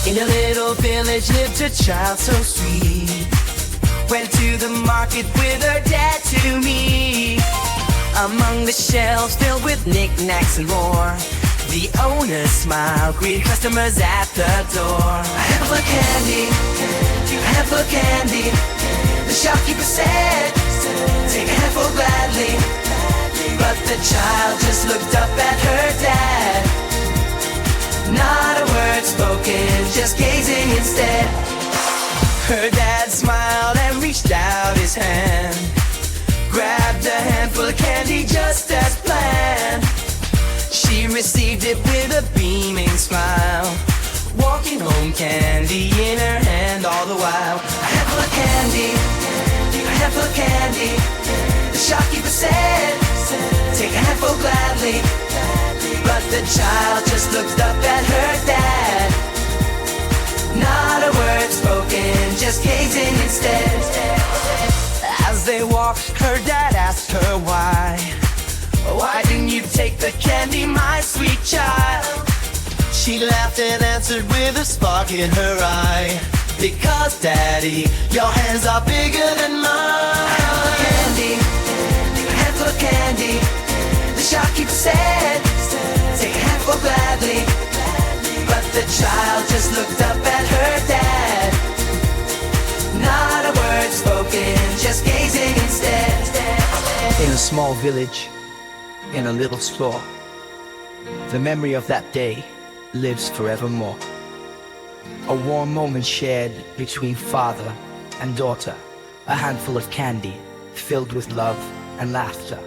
In a little village lived a child so sweet. Went to the market with her dad to meet. Among the shelves filled with knickknacks and more, the owner smiled, greeted customers at the door. A handful of candy, a handful of candy. The shopkeeper said, take a handful gladly. But the child just looked up at her dad. Not a word spoken, just gazing instead. Her dad smiled and reached out his hand, grabbed a handful of candy just as planned. She received it with a beaming smile, walking home, candy in her hand all the while. A handful of candy, a handful of candy. The shopkeeper said, take a handful gladly. But the child just looked up at her dad. Not a word spoken, just gazing instead. As they walked, her dad asked her why. Why didn't you take the candy, my sweet child? She laughed and answered with a spark in her eye. Because, Daddy, your hands are bigger than mine. A handful of candy. The shopkeeper said, take a handful gladly. But the child just looked up at her dad. Not a word spoken, just gazing instead. In a small village, in a little store, the memory of that day lives forevermore. A warm moment shared between father and daughter, a handful of candy filled with love and laughter.